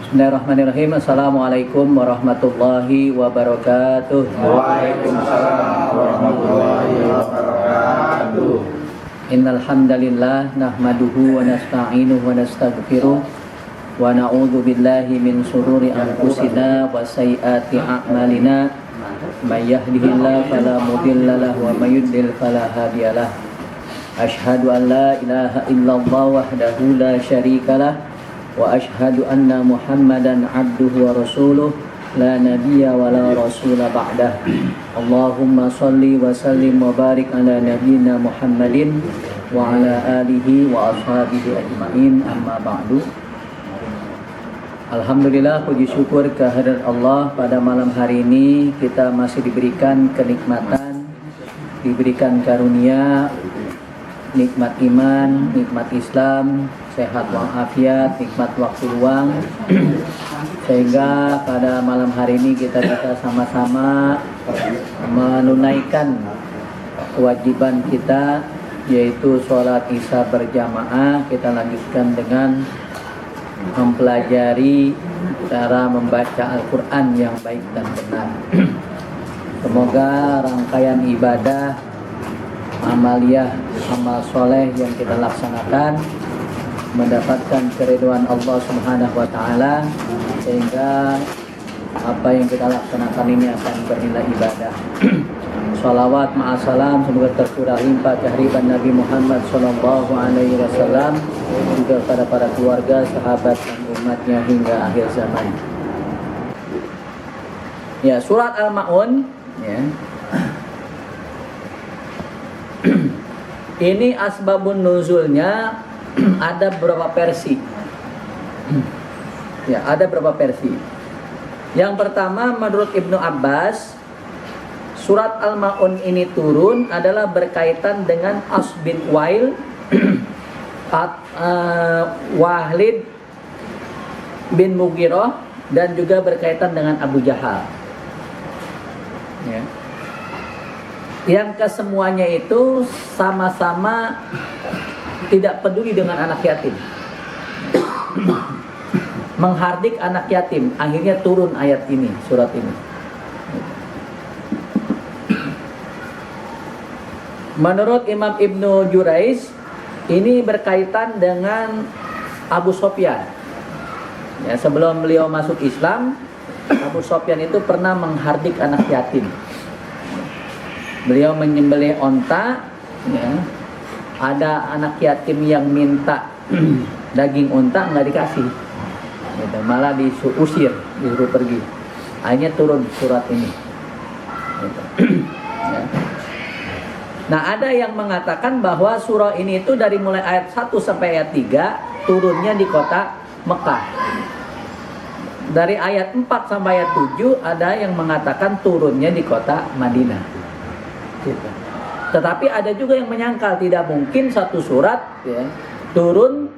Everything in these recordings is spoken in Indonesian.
Bismillahirrahmanirrahim. Assalamualaikum warahmatullahi wabarakatuh. Waalaikumsalam warahmatullahi wabarakatuh. Innal hamdalillah nahmaduhu wa nasta'inuhu wa nastaghfiruh wa na'udzu billahi min shururi anfusina wa sayyiati a'malina. May yahdihillahu fala mudilla lahu wa may yudlil fala hadiyalah. Asyhadu an la ilaha illallah wahdahu la syarikalah wa asyhadu anna Muhammadan abduhu wa rasuluh la nabiyya wa la rasula ba'dah. Allahumma salli wa sallim wa barik ala nabiyyina Muhammadin wa ala alihi wa ashabihi ajma'in, amma ba'du. Alhamdulillah, puji syukur kehadirat Allah, pada malam hari ini kita masih diberikan kenikmatan, diberikan karunia, nikmat iman, nikmat Islam, sehat walafiat, nikmat waktu luang, sehingga pada malam hari ini kita bisa sama-sama menunaikan kewajiban kita, yaitu sholat isya berjamaah. Kita lanjutkan dengan mempelajari cara membaca Al-Quran yang baik dan benar. Semoga rangkaian ibadah, amaliyah, amal soleh yang kita laksanakan mendapatkan keridhaan Allah Subhanahu wa Ta'ala, sehingga apa yang kita laksanakan ini akan bernilai ibadah. Salawat ma'asalam semoga tercurah limpah kehadiran Nabi Muhammad sallallahu alaihi wasallam, juga pada para keluarga, sahabat dan umatnya hingga akhir zaman. Ya, surat Al-Ma'un ya. Ini asbabun nuzulnya ada beberapa versi. Ya, ada beberapa versi. Yang pertama, menurut Ibnu Abbas, surat Al-Ma'un ini turun adalah berkaitan dengan As bin Wail, Walid bin Mughirah, dan juga berkaitan dengan Abu Jahal. Ya. Yang kesemuanya itu sama-sama tidak peduli dengan anak yatim, menghardik anak yatim. Akhirnya turun ayat ini, surat ini. Menurut Imam Ibnu Jurayj, ini berkaitan dengan Abu Sofyan. Ya, sebelum beliau masuk Islam, Abu Sofyan itu pernah menghardik anak yatim. Beliau menyembelih onta, ya. Ada anak yatim yang minta daging unta, nggak dikasih, gitu. Malah diusir, disuruh pergi. Akhirnya turun surat ini, gitu. Ya. Nah, ada yang mengatakan bahwa surah ini itu dari mulai ayat 1 sampai ayat 3 turunnya di kota Mekah. Dari ayat 4 sampai ayat 7 ada yang mengatakan turunnya di kota Madinah, gitu. Tetapi ada juga yang menyangkal tidak mungkin satu surat ya, turun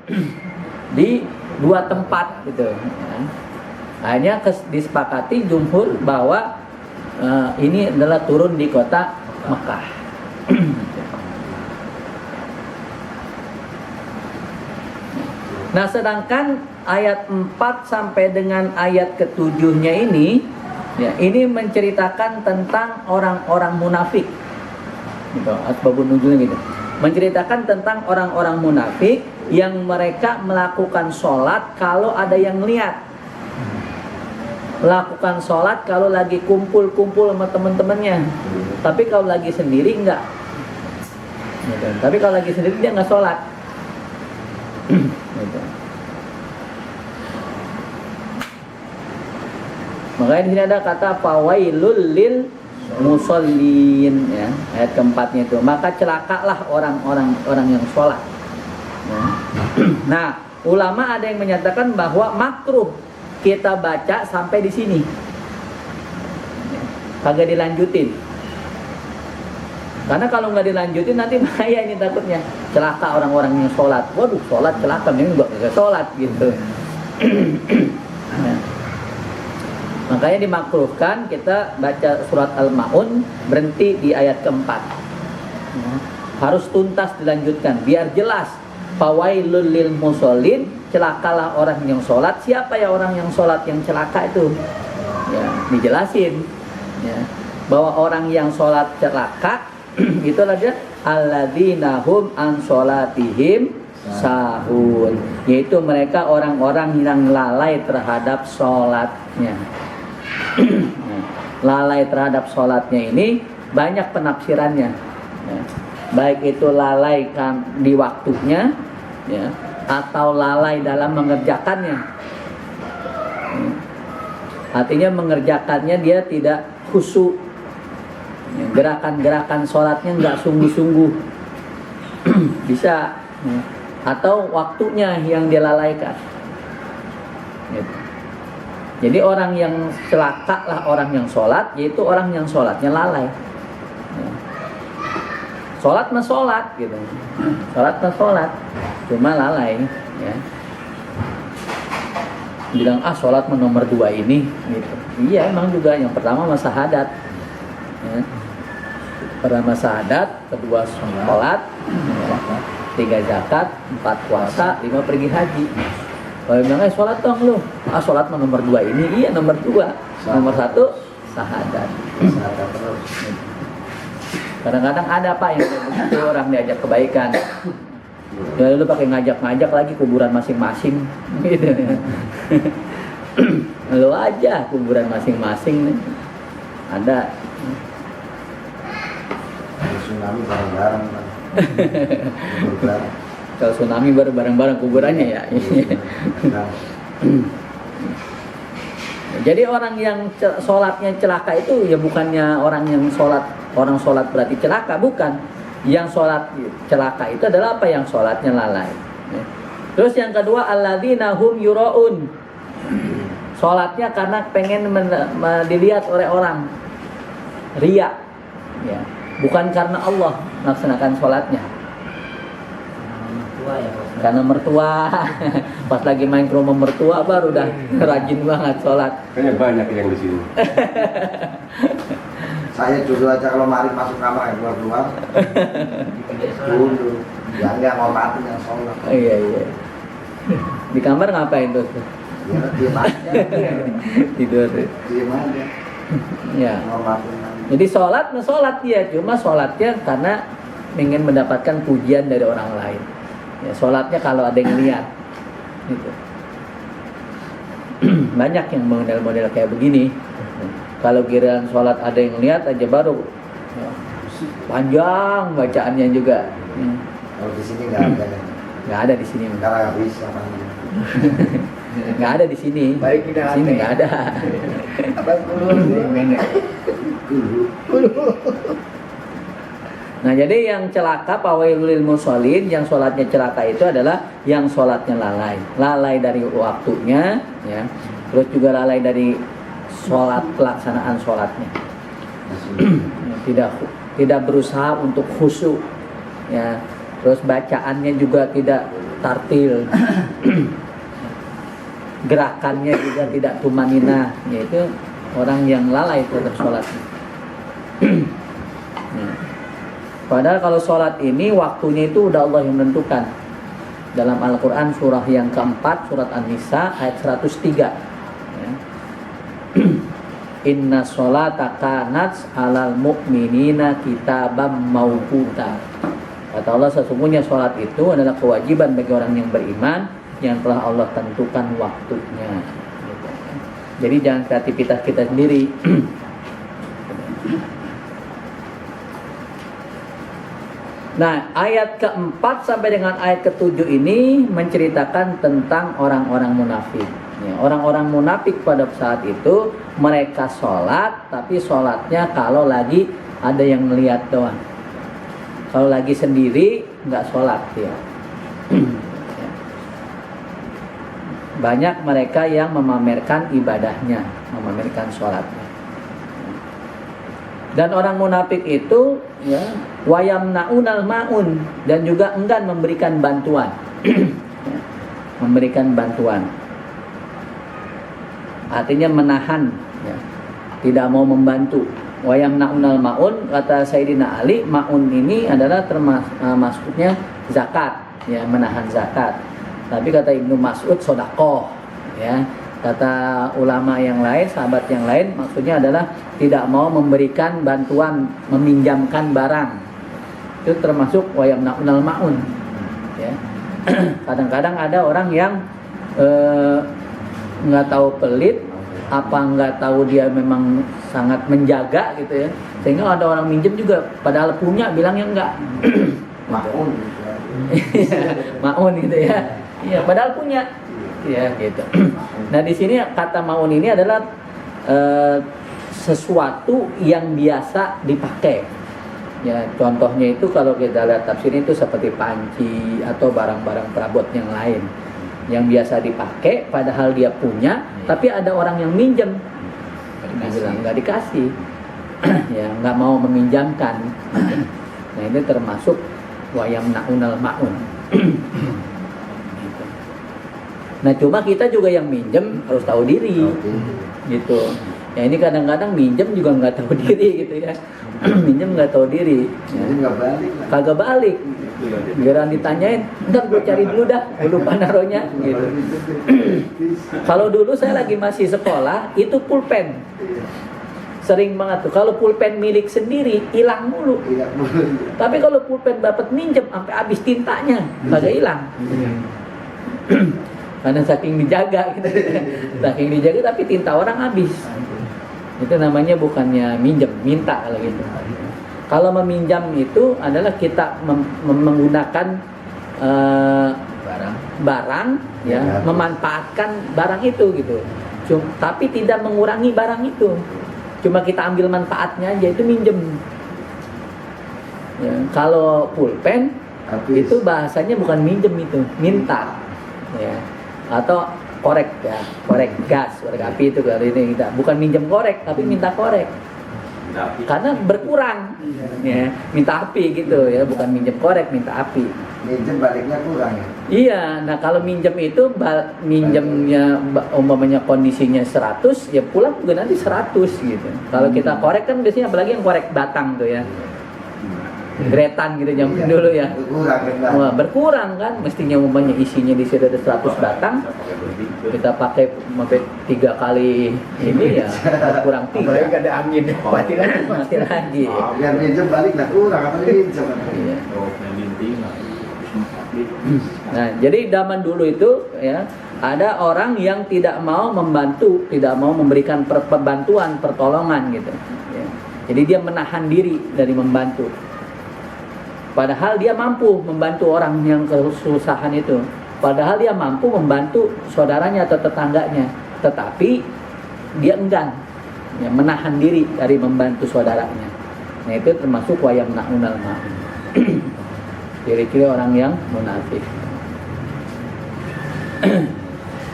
di dua tempat, gitu. Ya. Hanya disepakati jumhur bahwa ini adalah turun di kota Mekah. Nah, sedangkan ayat 4 sampai dengan ayat ke-7-nya ini, ya, ini menceritakan tentang orang-orang munafik. Gitu, asbabun nuzulnya gitu. Menceritakan tentang orang-orang munafik yang mereka melakukan sholat kalau ada yang lihat, melakukan sholat kalau lagi kumpul-kumpul sama teman-temannya, tapi kalau lagi sendiri enggak, gitu. Tapi kalau lagi sendiri dia nggak sholat, gitu. Makanya di sini ada kata fawailul lil musallin, ya, ayat keempatnya itu. Maka celakalah orang-orang yang sholat. Ya. Nah, ulama ada yang menyatakan bahwa makruh kita baca sampai di sini, kagak dilanjutin. Karena kalau nggak dilanjutin nanti bahaya ini, takutnya celaka orang-orang yang sholat. Waduh, sholat celaka, ini nggak sholat, gitu. Ya. Makanya dimakruhkan kita baca surat Al-Ma'un berhenti di ayat keempat. Harus tuntas dilanjutkan biar jelas. Fawailul lil musallin, celakalah orang yang sholat. Siapa ya orang yang sholat yang celaka itu? Ya, dijelasin ya, bahwa orang yang sholat celaka itu adalah alladzina hum an sholatihim sahun, yaitu mereka orang-orang yang lalai terhadap sholatnya. Lalai terhadap sholatnya ini banyak penafsirannya ya. Baik itu lalai kan di waktunya ya, atau lalai dalam mengerjakannya ya. Artinya mengerjakannya dia tidak khusyuk ya, gerakan-gerakan sholatnya nggak sungguh-sungguh bisa ya. Atau waktunya yang dilalaikan gitu. Jadi orang yang celaka lah orang yang sholat, yaitu orang yang sholatnya lalai ya. Sholat mah sholat gitu, sholat mah sholat, cuma lalai ya. Bilang sholat nomor 2 ini gitu. Iya emang juga yang pertama mah syahadat ya. Pertama syahadat, kedua sholat ya. 3 zakat, 4 puasa, 5 pergi haji. Kalau bilang sholat dong lu, sholat nomor 2 ini, iya nomor 2, nomor 1 syahadat. Kadang-kadang ada Pak yang begitu, orang diajak kebaikan ya lu pakai ngajak-ngajak lagi kuburan masing-masing gitu. Lu aja kuburan masing-masing nih. Ada tsunami bareng-bareng. kalau tsunami baru bareng-bareng kuburannya ya. Jadi orang yang sholatnya celaka itu ya bukannya orang yang orang sholat berarti celaka, bukan. Yang sholat celaka itu adalah apa? Yang sholatnya lalai. Terus yang kedua, alladzina hum yura'un. Sholatnya karena pengen dilihat oleh orang, riya ya. Bukan karena Allah melaksanakan sholatnya. Karena mertua. Pas lagi main ke rumah mertua baru dah rajin banget sholat. Kayaknya banyak yang di sini. Saya dulu aja kalau mari masuk kamar keluar dulu ya nggak ngormatin yang sholat. Iya. Di kamar ngapain tuh? Ya diem aja. Tidur. Diem aja. Ya. Ngormatin. Jadi sholat dia, cuma sholatnya karena ingin mendapatkan pujian dari orang lain. Ya, sholatnya kalau ada yang lihat, gitu. Banyak yang model-model kayak begini. Kalau giliran sholat ada yang lihat aja baru ya, panjang bacaannya juga. Kalau di sini nggak ada. Nggak ada di sini. Karena nggak bisa kan. Nggak ada di sini. Baik di sini nggak ada. Apa dulu? Nah jadi yang celaka fawailul lil musholin, yang sholatnya celaka itu adalah yang sholatnya lalai dari waktunya ya. Terus juga lalai dari sholat, pelaksanaan sholatnya. tidak berusaha untuk khusyuk ya. Terus bacaannya juga tidak tartil. Gerakannya juga tidak tumanina, yaitu orang yang lalai terhadap sholatnya. Padahal kalau sholat ini waktunya itu udah Allah yang menentukan. Dalam Al-Quran surah yang keempat, surat An-Nisa ayat 103 ya. Inna sholata kanat alal mu'minina kitabam mauquta. Kata Allah, sesungguhnya sholat itu adalah kewajiban bagi orang yang beriman yang telah Allah tentukan waktunya. Jadi jangan kreativitas kita sendiri. Nah, ayat keempat sampai dengan ayat ketujuh ini menceritakan tentang orang-orang munafik. Ya, orang-orang munafik pada saat itu mereka sholat, tapi sholatnya kalau lagi ada yang melihat doang. Kalau lagi sendiri nggak sholat ya. Banyak mereka yang memamerkan ibadahnya, memamerkan sholatnya. Dan orang munafik itu ya, wayamnaunal maun, dan juga enggan memberikan bantuan. Memberikan bantuan. Artinya menahan ya, tidak mau membantu. Wayamnaunal maun, kata Sayyidina Ali, maun ini adalah maksudnya zakat ya, menahan zakat. Tapi kata Ibnu Mas'ud sodakoh, ya. Kata ulama yang lain, sahabat yang lain, maksudnya adalah tidak mau memberikan bantuan, meminjamkan barang. Itu termasuk wayamnaunal maun. Ya. Kadang-kadang ada orang yang nggak tahu pelit, apa nggak tahu dia memang sangat menjaga gitu ya, sehingga ada orang minjem juga padahal punya bilangnya enggak. Maun. Maun gitu ya. Iya, padahal punya. Ya gitu. Nah di sini kata maun ini adalah sesuatu yang biasa dipakai. Ya contohnya itu kalau kita lihat tafsir itu seperti panci atau barang-barang perabot yang lain yang biasa dipakai, padahal dia punya, tapi ada orang yang minjem, bilang nggak dikasih, ya nggak mau meminjamkan. Nah ini termasuk wayamnaunal maun. Nah cuma kita juga yang minjem harus tahu diri, gitu. Ya ini kadang-kadang minjem juga nggak tahu diri gitu ya. Minjem nggak tahu diri, ya. Jadi nggak balik. Kagak balik. Giliran ditanyain, ntar gue cari dulu dah, gue lupa naruhnya, gitu. Kalau dulu saya lagi masih sekolah, itu pulpen. Sering banget tuh. Kalau pulpen milik sendiri hilang mulu. Tapi kalau pulpen dapat minjem sampai habis tintanya, kagak hilang. Karena saking dijaga gitu. Saking dijaga tapi tinta orang habis. Itu namanya bukannya minjem, minta kalau gitu. Kalau meminjam itu adalah kita menggunakan barang ya, memanfaatkan barang itu gitu. Tapi tidak mengurangi barang itu. Cuma kita ambil manfaatnya aja, itu minjem. Ya, kalau pulpen itu bahasanya bukan minjem, itu minta. Ya. Atau korek ya, korek gas, korek api itu kalau ini kita bukan minjem korek tapi minta korek. Karena berkurang ya, minta api gitu ya, bukan minjem korek, minta api. Minjem baliknya kurang ya. Iya, nah kalau minjem itu minjemnya umpamanya kondisinya 100, ya pulang juga nanti 100 gitu. Kalau kita korek kan biasanya apalagi yang korek batang tuh ya. Gretan gitu zaman dulu ya. Wah, berkurang kan, mestinya umpamanya isinya di situ ada 100 batang, kita pakai sampai 3 kali ini ya kurang 3. Apalagi gak ada angin, mati lagi. Biar minjem balik lah kurang, apa minjem? Iya. Nah, jadi zaman dulu itu ya ada orang yang tidak mau membantu, tidak mau memberikan bantuan, pertolongan gitu. Ya. Jadi dia menahan diri dari membantu. Padahal dia mampu membantu orang yang kesusahan itu. Padahal dia mampu membantu saudaranya atau tetangganya. Tetapi dia enggan, ya, menahan diri dari membantu saudaranya. Nah itu termasuk wayamnaunal maun. Ciri-ciri orang yang munafik.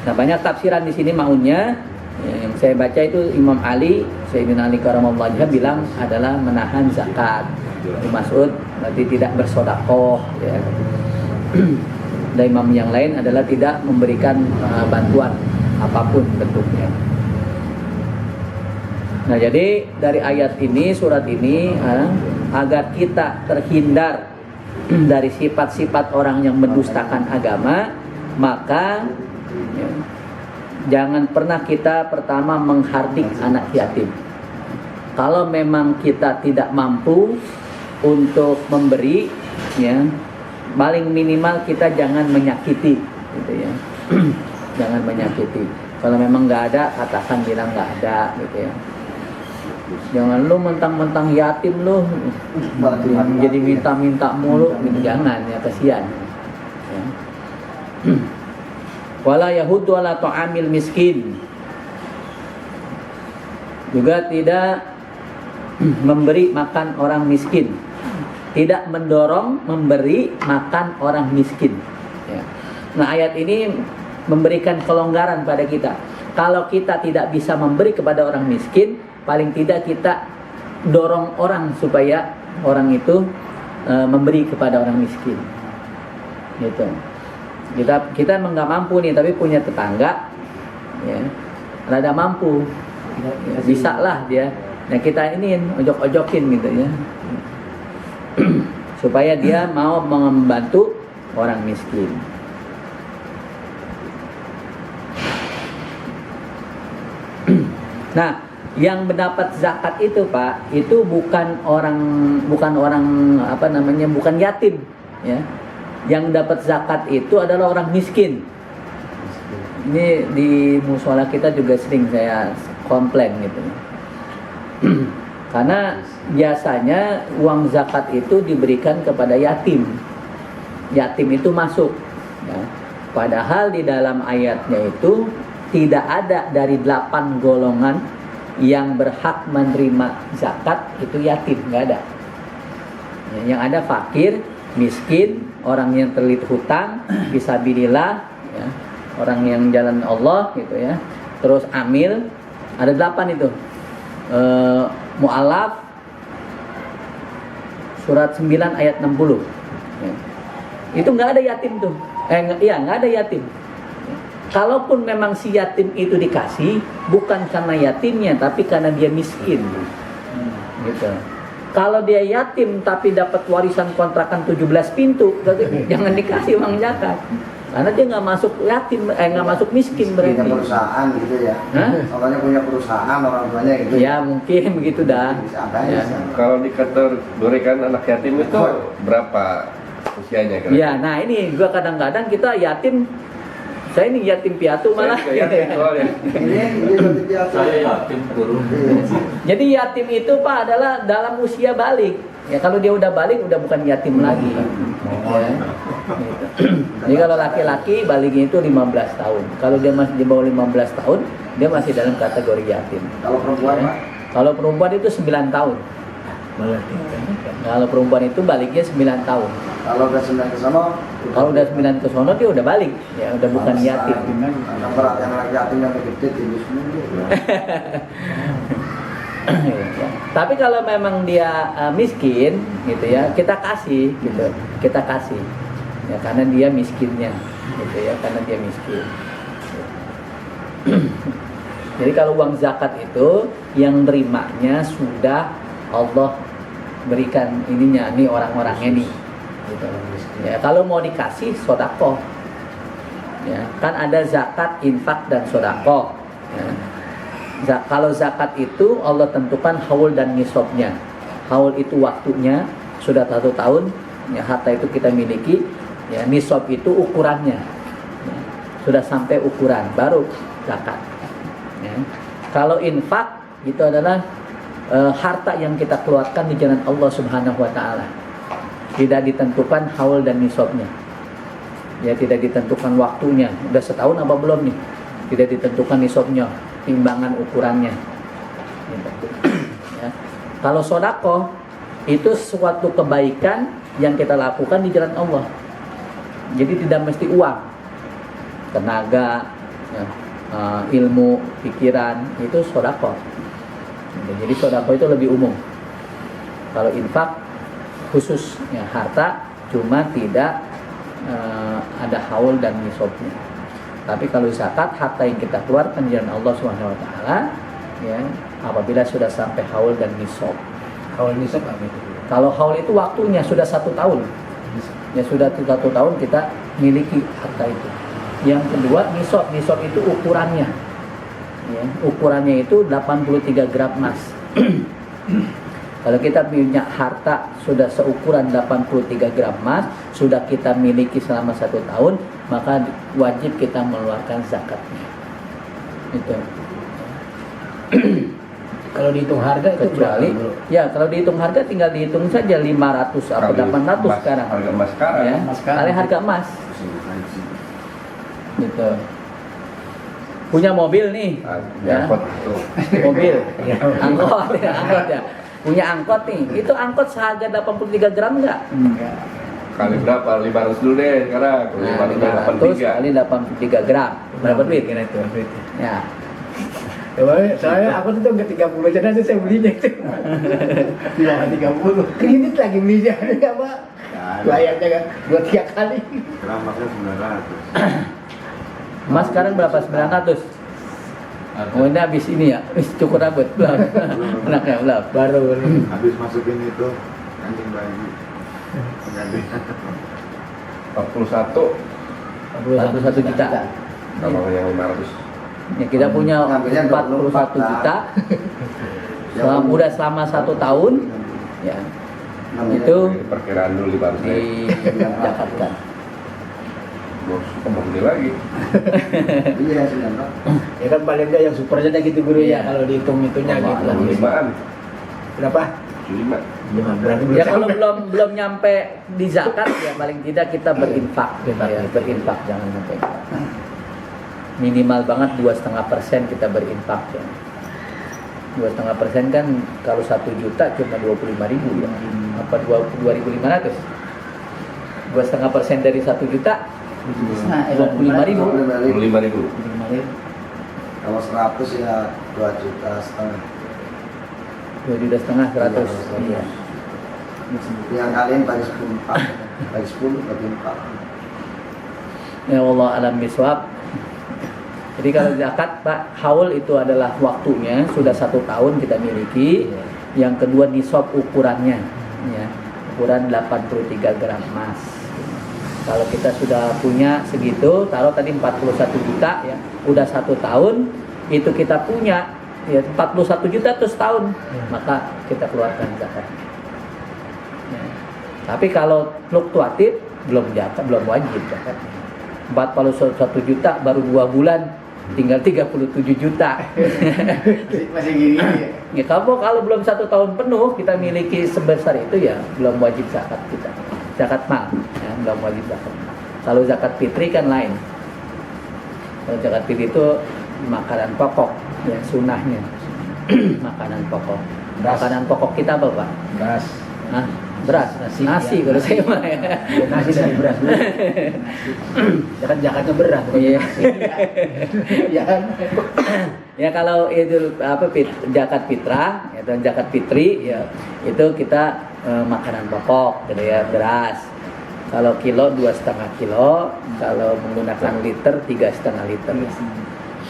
Nah banyak tafsiran di sini maunnya. Yang saya baca itu Imam Ali, Sayyidina Ali karamallahu wajhah bilang adalah menahan zakat. Ibnu Mas'ud berarti tidak bersodakoh ya. Dan imam yang lain adalah tidak memberikan bantuan apapun bentuknya. Nah jadi dari ayat ini, surat ini agar kita terhindar dari sifat-sifat orang yang mendustakan agama, maka ya, jangan pernah kita pertama menghardik anak yatim. Kalau memang kita tidak mampu untuk memberi, ya, paling minimal kita jangan menyakiti, gitu ya. Jangan menyakiti. Kalau memang nggak ada, katakan bilang nggak ada, gitu ya. Jangan lu mentang-mentang yatim lu jadi minta-minta mulu, gitu. Jangan ya, kasihan. Ya. Wala yahuddu ala ta'amil miskin. Juga tidak memberi makan orang miskin, tidak mendorong memberi makan orang miskin ya. Nah ayat ini memberikan kelonggaran pada kita. Kalau kita tidak bisa memberi kepada orang miskin, paling tidak kita dorong orang supaya orang itu memberi kepada orang miskin gitu. Kita emang nggak mampu nih, tapi punya tetangga ya, rada mampu ya, bisa lah dia. Nah kita ini ojok-ojokin gitu ya, supaya dia mau membantu orang miskin. Nah, yang mendapat zakat itu Pak, itu bukan orang apa namanya, bukan yatim, ya. Yang dapat zakat itu adalah orang miskin. Ini di mushola kita juga sering saya komplain gitu. Karena biasanya uang zakat itu diberikan kepada yatim. Yatim itu masuk, ya. Padahal di dalam ayatnya itu tidak ada dari 8 golongan yang berhak menerima zakat itu yatim, nggak ada. Yang ada fakir, miskin, orang yang terlilit hutang, fisabilillah, ya, orang yang jalan Allah gitu ya. Terus amil, ada 8 itu. Mu'alaf, surat 9 ayat 60. Ya. Itu nggak ada yatim tuh. Nggak ada yatim. Kalaupun memang si yatim itu dikasih, bukan karena yatimnya, tapi karena dia miskin. Gitu. Kalau dia yatim tapi dapat warisan kontrakan 17 pintu, berarti jangan dikasih uang zakat. Karena dia nggak masuk yatim, nggak masuk miskin berarti. Punya perusahaan gitu ya. Soalnya punya perusahaan orang tuanya gitu. Ya mungkin begitu dah. Ya. Kalau dikategorikan anak yatim itu berapa usianya kira-kira? Ya, nah ini gua kadang-kadang kita yatim. Saya ini yatim piatu malah. Saya yatim soalnya. Saya yatim turun. Jadi yatim itu Pak adalah dalam usia balik. Ya kalau dia udah balik udah bukan yatim lagi. Ya. Gitu. Jadi kalau laki-laki baliknya itu 15 tahun. Kalau dia masih di bawah 15 tahun, dia masih dalam kategori yatim. Kalau perempuan, Pak? Kalau perempuan itu 9 tahun. Kalau perempuan itu baliknya 9 tahun. Kalau udah 9 ke sono, Kalau udah 9 ke sono dia udah balik. Ya udah bukan yatim. Karena berat yang anak yatim yang gede tinggi semua. Tapi kalau memang dia miskin gitu ya, kita kasih gitu. Kita kasih. Ya karena dia miskinnya gitu ya, karena dia miskin. Jadi kalau uang zakat itu yang nerimanya sudah Allah berikan ininya, nih orang-orangnya nih. Gitu. Ya, kalau mau dikasih sodako, ya kan ada zakat, infak dan sodako. Ya. Kalau zakat itu Allah tentukan haul dan nisabnya. Haul itu waktunya sudah 1 tahun, ya harta itu kita miliki. Ya, nisab itu ukurannya, ya, sudah sampai ukuran baru zakat. Ya. Kalau infak itu adalah harta yang kita keluarkan di jalan Allah Subhanahu Wa Taala. Tidak ditentukan haul dan nisabnya. Ya, tidak ditentukan waktunya. Udah setahun apa belum nih? Tidak ditentukan nisabnya, timbangan ukurannya. Ya. Kalau sodako itu suatu kebaikan yang kita lakukan di jalan Allah. Jadi tidak mesti uang, tenaga, ya, ilmu, pikiran itu sodako. Jadi sodako itu lebih umum. Kalau infak khusus ya, harta, cuma tidak ada haul dan nisabnya. Tapi kalau zakat, harta yang kita keluarkan di jalan Allah Subhanahu Wa Taala, ya, apabila sudah sampai haul dan nisab. Haul nisab apa itu? Kalau haul itu waktunya sudah 1 tahun. Ya sudah 1 tahun kita miliki harta itu. Yang kedua nisab itu ukurannya. Ya, ukurannya itu 83 gram emas. Kalau kita punya harta sudah seukuran 83 gram emas, sudah kita miliki selama 1 tahun, maka wajib kita mengeluarkan zakatnya. Itu. Kalau dihitung harga itu Kecuali, ya kalau dihitung harga tinggal dihitung saja 500 atau 800 sekarang. Harga emas sekarang. Ya, Emas sekarang. kali harga emas. Gitu. Punya mobil nih, ya. Angkot tuh. Mobil, angkot ya. Punya angkot nih, itu angkot seharga 83 gram enggak? Kali berapa? 500 dulu deh sekarang. Nah, 500 583. kali 83 gram. Berapa duit? Kira itu duitnya. Ya. Soalnya aku tuh nggak 30 aja nanti saya belinya itu. Tidak 30. Kredit lagi belinya enggak Pak? Bayarnya kan 2-3 kali. Keramatnya 900. Mas sekarang berapa? 900? Oh ini habis ini ya? Habis cukur rambut? Belum? Anaknya belum? Baru. Habis masukin itu anjing bayi. Ganti. 41. 41 juta. Kalau yang 500. Ya, kita punya Ngambilnya 41 juta. Selama 1 tahun, ya itu Perkiraan dulu di Bang saya. didapatkan. Bos, kembali lagi. Iya, sudah. Ya kan paling enggak yang super saja gitu guru ya kalau dihitung itunya gitu. 65-an. Berapa? 75. Berarti belum Ya kalau sampai. belum nyampe di zakat ya paling tidak kita berinfak, ya, berinfak jangan sampai minimal banget 2,5% kita berinfak ya. 2,5% kan kalau 1 juta cuma 25.000 ya, apa 2.500. 2,5% dari 1 juta 25.000. 25.000. Kalau 100 ya 2,5 juta. 2,5 juta 100. Iya. Yang kalian bagi 10, bagi 10, bagi 4. Ya Allah alam biswab. Jadi kalau zakat Pak, haul itu adalah waktunya sudah 1 tahun kita miliki. Yang kedua nisab ukurannya, ya, ukuran 83 gram emas. Kalau kita sudah punya segitu, taruh tadi 41 juta ya, udah 1 tahun itu kita punya ya 41 juta terus tahun, maka kita keluarkan zakat. Ya. Tapi kalau fluktuatif belum zakat, belum wajib zakat. 41 juta baru 2 bulan tinggal 37 juta. Masih gini ya. Ya kalau belum 1 tahun penuh kita miliki sebesar itu ya belum wajib zakat kita. Zakat mal, ya, belum wajib zakat. Kalau zakat fitri kan lain. Kalau zakat fitri itu makanan pokok, ya sunnahnya. Makanan pokok. Makanan pokok kita apa Pak? Beras. Hah? Beras, nasi ya. kalau saya mah ya. Nasi dari beras dulu. Ya kan zakatnya beras bukan Iya. nasi. Ya kan? Ya kalau itu zakat fitrah ya, dan zakat fitri ya itu kita makanan pokok gitu ya, beras. Kalau kilo 2,5 kilo, kalau menggunakan liter 3,5 liter.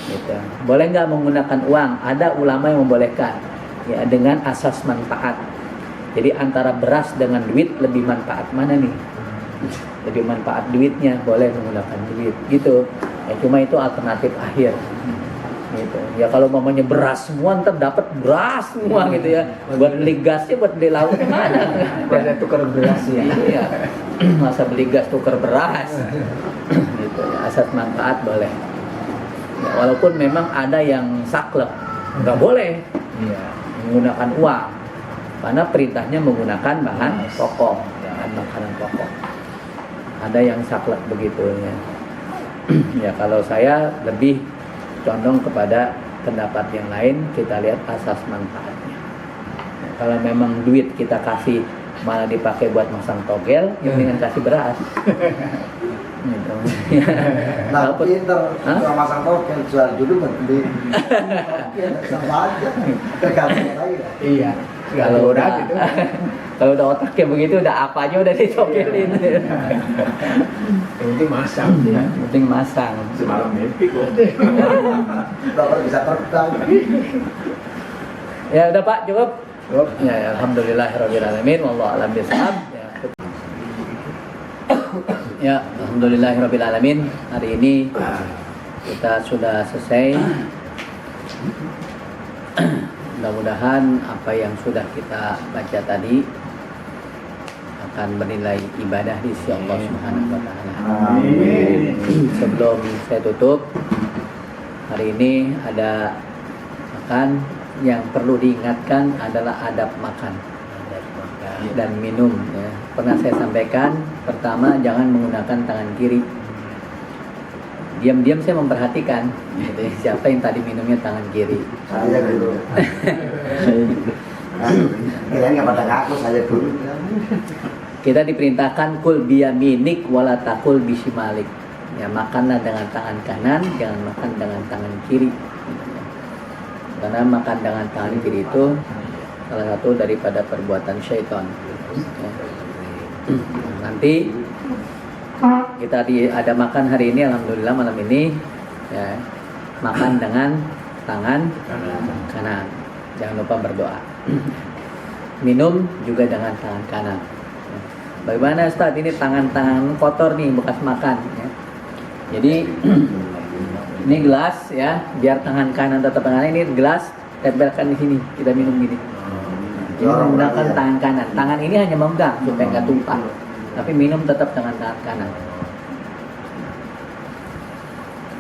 Gitu. Boleh nggak menggunakan uang? Ada ulama yang membolehkan ya dengan asas manfaat. Jadi antara beras dengan duit lebih manfaat mana nih? Lebih manfaat duitnya, boleh menggunakan duit gitu. Ya cuma itu alternatif akhir. Gitu. Ya kalau mamanya beras semua ntar dapat beras semua gitu ya. Buat beli gasnya, buat beli lauk mana? Masa tukar beras ya. Iya. Masa beli gas tukar beras. Gitu ya. Asas manfaat boleh. Ya, walaupun memang ada yang saklek, nggak boleh Iya. menggunakan uang. Karena perintahnya menggunakan bahan pokok, bahan makanan pokok. Ada yang saklek begitu ya. Ya kalau saya lebih condong kepada pendapat yang lain, kita lihat asas manfaatnya. Ya, kalau memang duit kita kasih malah dipakai buat masang togel, ya mendingan kasih beras. Gitu. Nah, Walaupun- pinter, Hah? cuma masang token, jual dulu beli. Sama aja, tergantung lagi. Iya. Kalau udah udah gitu. kalau udah otaknya begitu udah apa aja udah ditogelin. Yang penting masak ya. Yang penting masang. Semalam mimpi kok. Bapak bisa terbang. Ya udah Pak, cukup. Cukup. Ya, alhamdulillahirabbil alamin wallahu a'lam bishawab. Ya, alhamdulillahirabbil alamin. Hari ini kita sudah selesai. Mudah-mudahan apa yang sudah kita baca tadi akan bernilai ibadah di sisi Allah Subhanahu wa taala. Amin. Sebelum saya tutup, hari ini ada makan yang perlu diingatkan adalah adab makan dan minum ya. Pernah saya sampaikan, pertama jangan menggunakan tangan kiri. Diam-diam saya memperhatikan gitu, ya, siapa yang tadi minumnya tangan kiri. Saya dulu. Kirain nggak pada ngaku, saya dulu. Kita diperintahkan kul biyaminik wala takul bisimalik. Ya, makanlah dengan tangan kanan, jangan makan dengan tangan kiri. Karena makan dengan tangan kiri itu salah satu daripada perbuatan syaitan. Ya. Nanti kita ada makan hari ini, alhamdulillah malam ini ya, makan dengan tangan kanan. Jangan lupa berdoa. Minum juga dengan tangan kanan. Bagaimana Ustaz? Ini tangan-tangan kotor nih bekas makan ya. Jadi Ini gelas ya, biar tangan kanan tetap tangan ini gelas tempelkan di sini, kita minum gini. Ini menggunakan tangan kanan. Tangan ini hanya memegang supaya nggak tumpah. Tapi minum tetap dengan tangan kanan.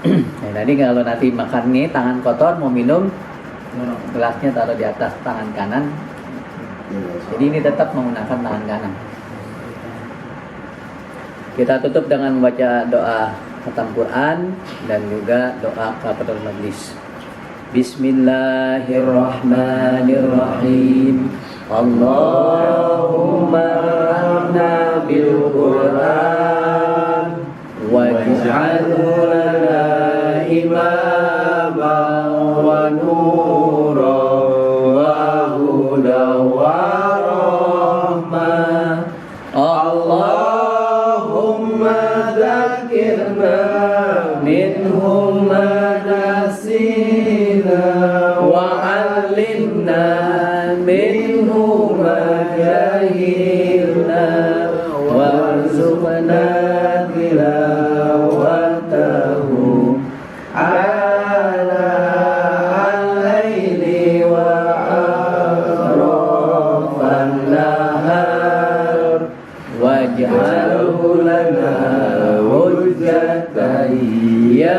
Nah, tadi kalau nanti makan nih tangan kotor mau minum, gelasnya taruh di atas tangan kanan. Jadi ini tetap menggunakan tangan kanan. Kita tutup dengan membaca doa khatam Quran dan juga doa kafaratul majlis. Bismillahirrahmanirrahim. Allahumma arhamna bil Quran waj'alhu lana imaman wa nuran wa hudan wa rahmah. Allahumma dzakirna minhum ma nasina wa 'allimna minhum ma jahilna warzuqna tilawatahu ala al-laili wa atrafan nahar waj'alhu lana hujjatan ya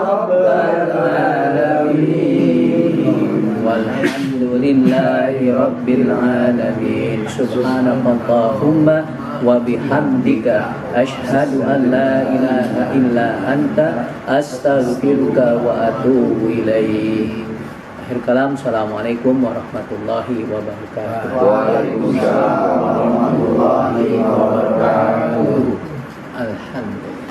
rabbal alamin walhamdulillahi rabbil alamin subhanakallahumma wa bihamdika asyhadu an la ilaha illa anta astaghfiruka wa atubu ilaik. Akhir kalam, assalamualaikum warahmatullahi wabarakatuh. Waalaikumsalam warahmatullahi wabarakatuh. Alhamdulillah.